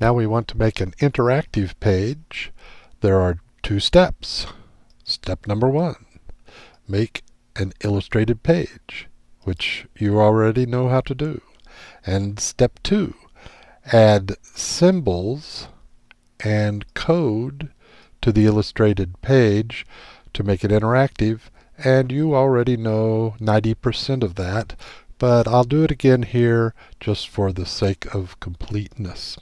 Now we want to make an interactive page. There are two steps. Step number 1, make an illustrated page, which you already know how to do. And step 2, add symbols and code to the illustrated page to make it interactive, and you already know 90% of that, but I'll do it again here just for the sake of completeness.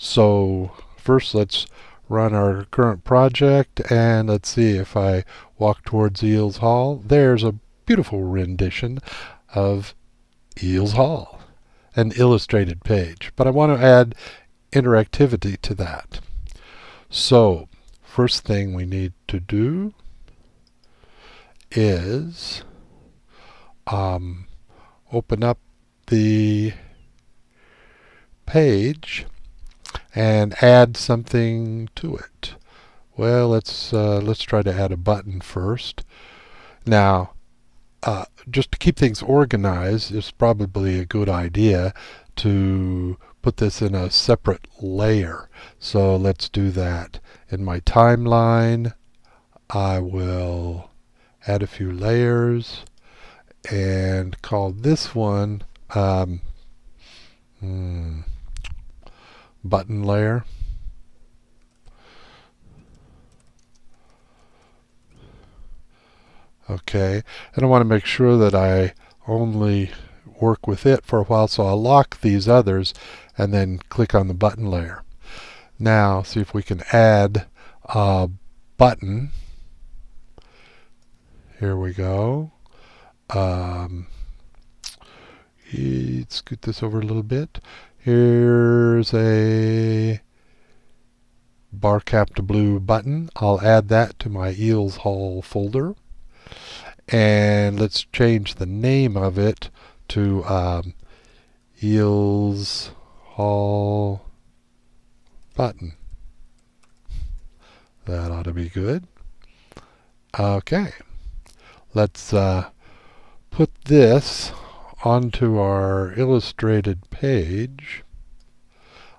So first let's run our current project, and let's see, if I walk towards Eels Hall, there's a beautiful rendition of Eels Hall, an illustrated page, but I want to add interactivity to that. So first thing we need to do is open up the page and add something to it. Well, let's try to add a button first. Now, just to keep things organized, it's probably a good idea to put this in a separate layer. So let's do that. In my timeline, I will add a few layers and call this one button layer. Okay, and I want to make sure that I only work with it for a while, so I'll lock these others and then click on the button layer. Now see if we can add a button. Here we go. Scoot this over a little bit. Here's a bar cap to blue button. I'll add that to my Eels Hall folder. And let's change the name of it to Eels Hall button. That ought to be good. Okay, let's put this onto our illustrated page.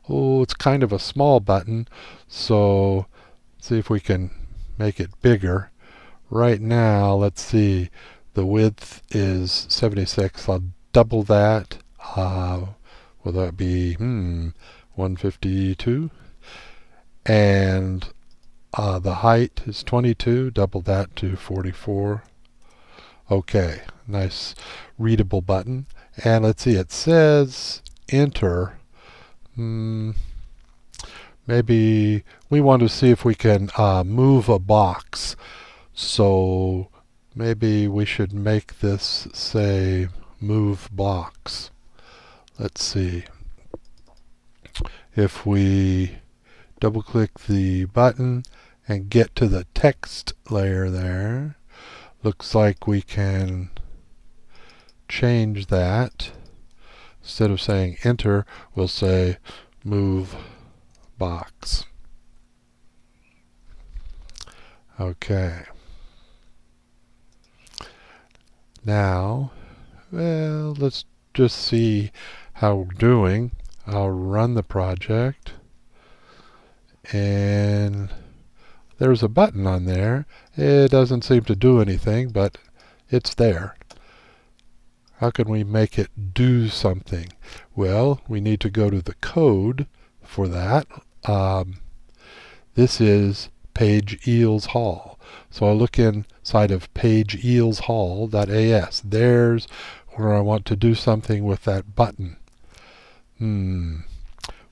Oh, it's kind of a small button, so let's see if we can make it bigger. Right now, let's see, the width is 76. I'll double that. Will that be 152? And the height is 22. Double that to 44. Okay, nice readable button. And let's see, it says enter. Maybe we want to see if we can move a box. So maybe we should make this say move box. Let's see. If we double click the button and get to the text layer there, looks like we can change that. Instead of saying enter, we'll say move box. Okay. Now, well, let's just see how we're doing. I'll run the project, and there's a button on there. It doesn't seem to do anything, but it's there. How can we make it do something? Well, we need to go to the code for that. This is page Eels Hall. So I'll look inside of page Eels Hall.as. There's where I want to do something with that button.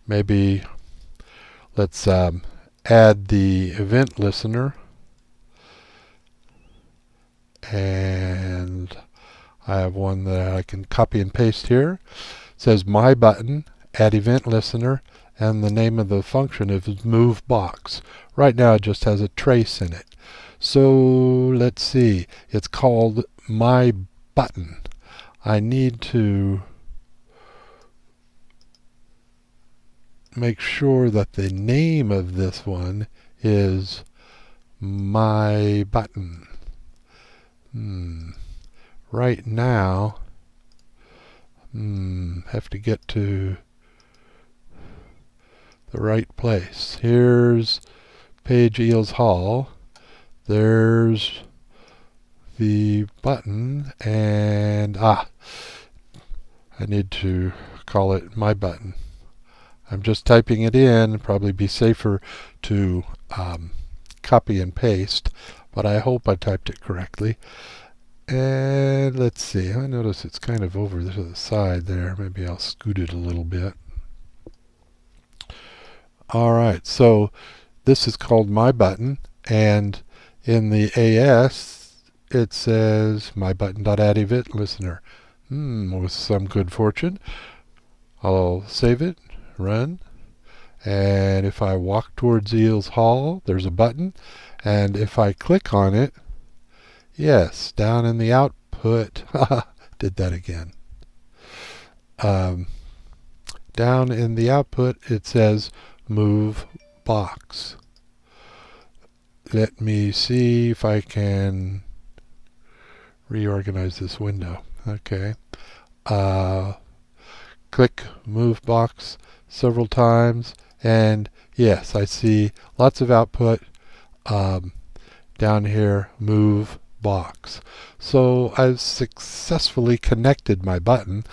Maybe let's add the event listener, and I have one that I can copy and paste here. It says my button, add event listener, and the name of the function is move box. Right now it just has a trace in it. So let's see, it's called my button. I need to make sure that the name of this one is my button. Right now, have to get to the right place. Here's Page Eels Hall. There's the button, and I need to call it my button. I'm just typing it in. Probably be safer to copy and paste, but I hope I typed it correctly. And let's see, I notice it's kind of over to the side there. Maybe I'll scoot it a little bit. Alright, so this is called my button, and in the AS it says my button.add event listener. With some good fortune, I'll save it, run, and if I walk towards Eels Hall, there's a button, and if I click on it, yes, down in the output, did that again. Down in the output it says move box. Let me see if I can reorganize this window. Okay. Click move box several times, and yes, I see lots of output. Down here, move box. So I've successfully connected my button,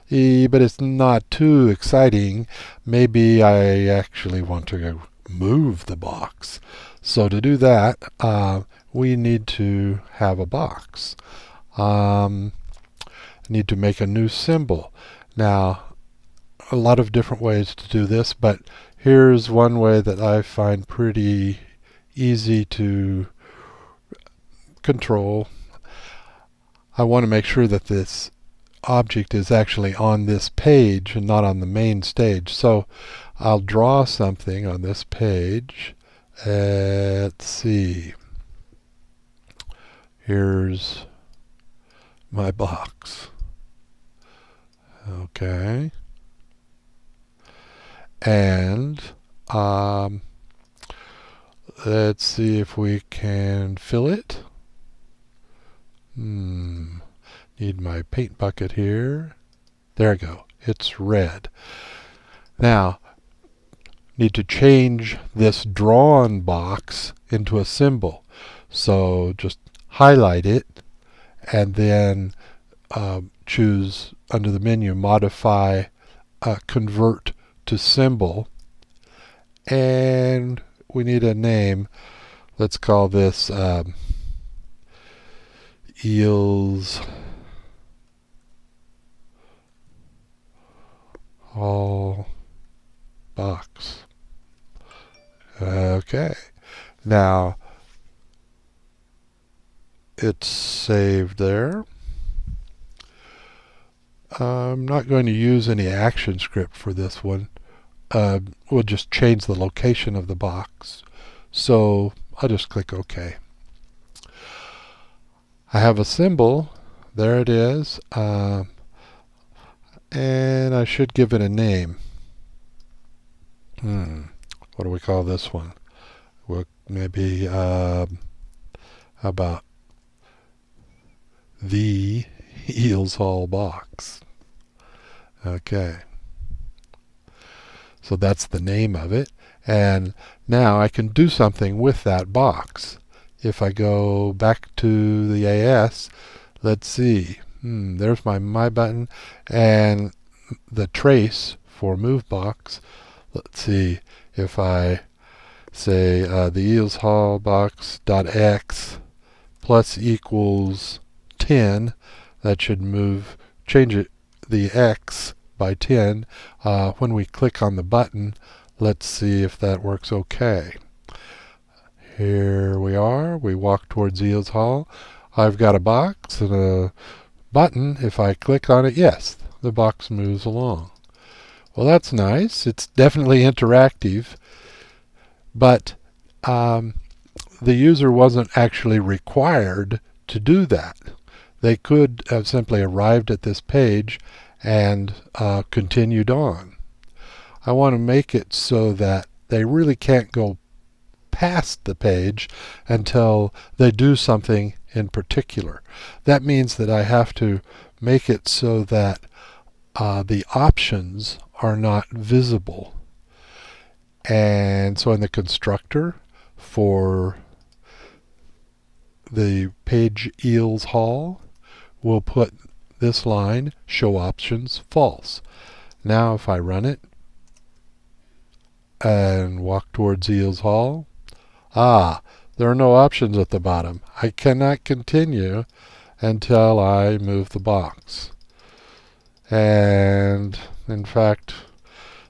but it's not too exciting. Maybe I actually want to move the box. So to do that, we need to have a box. Need to make a new symbol. Now, a lot of different ways to do this, but here's one way that I find pretty easy to control. I want to make sure that this object is actually on this page and not on the main stage. So I'll draw something on this page. Let's see. Here's my box. Okay. And let's see if we can fill it. Need my paint bucket here. There we go. It's red. Now, need to change this drawn box into a symbol. So just highlight it and then choose under the menu modify convert to symbol, and we need a name. Let's call this Eels Hall box. Okay, now it's saved there. I'm not going to use any action script for this one. We'll just change the location of the box. So I'll just click OK. I have a symbol. There it is. And I should give it a name. What do we call this one? Well, maybe how about the Eels Hall box. Okay. So that's the name of it. And now I can do something with that box. If I go back to the AS, let's see. There's my button and the trace for move box. Let's see if I say the Eels Hall box dot x plus equals 10. That should change it, the X by 10. When we click on the button, let's see if that works okay. Here we are. We walk towards Eels Hall. I've got a box and a button. If I click on it, yes, the box moves along. Well, that's nice. It's definitely interactive, but the user wasn't actually required to do that. They could have simply arrived at this page and continued on. I want to make it so that they really can't go past the page until they do something in particular. That means that I have to make it so that the options are not visible. And so in the constructor for the page eels haul, we'll put this line, show options false. Now if I run it and walk towards eels haul, there are no options at the bottom. I cannot continue until I move the box. And in fact,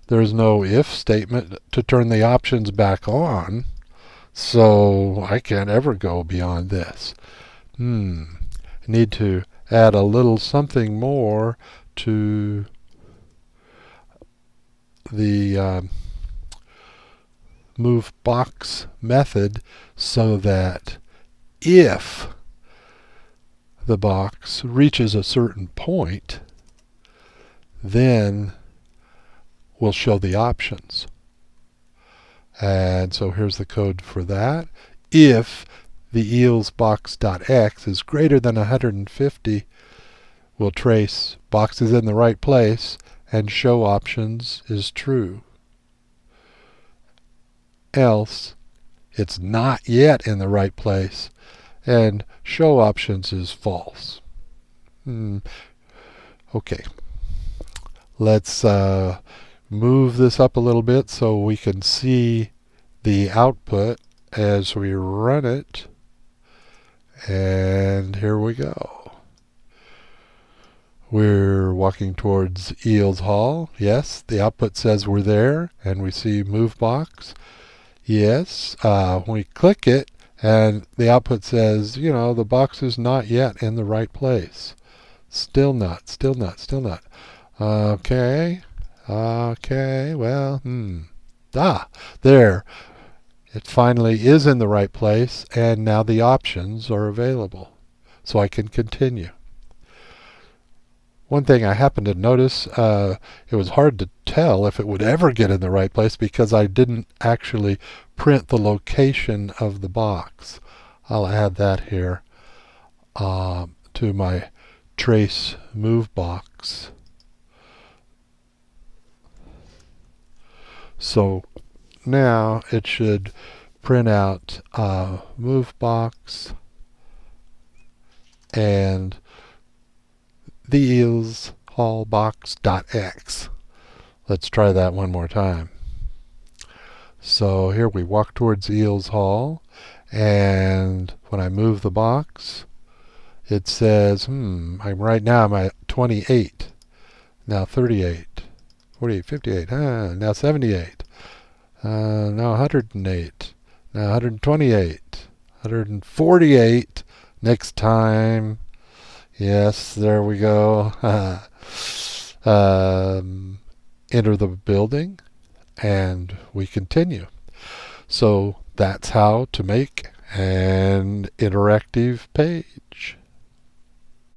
there's no if statement to turn the options back on, so I can't ever go beyond this. I need to add a little something more to the move box method so that if the box reaches a certain point, then we'll show the options. And so here's the code for that. If the eelsbox.x is greater than 150, we'll trace box is in the right place and show options is true. Else, it's not yet in the right place and show options is false. Okay. Let's move this up a little bit so we can see the output as we run it. And here we go. We're walking towards Eels Hall. Yes, the output says we're there, and we see move box. Yes, when we click it, and the output says, the box is not yet in the right place. Still not. Okay, well, there. It finally is in the right place, and now the options are available. So I can continue. One thing I happened to notice, it was hard to tell if it would ever get in the right place because I didn't actually print the location of the box. I'll add that here to my trace move box. So now it should print out move box and the eels haul box.x. Let's try that one more time. So here we walk towards eels haul, and when I move the box, it says, right now I'm at 28, now 38, 48, 58, now 78, now 108, now 128, 148, next time. Yes, there we go. Enter the building, and we continue. So that's how to make an interactive page.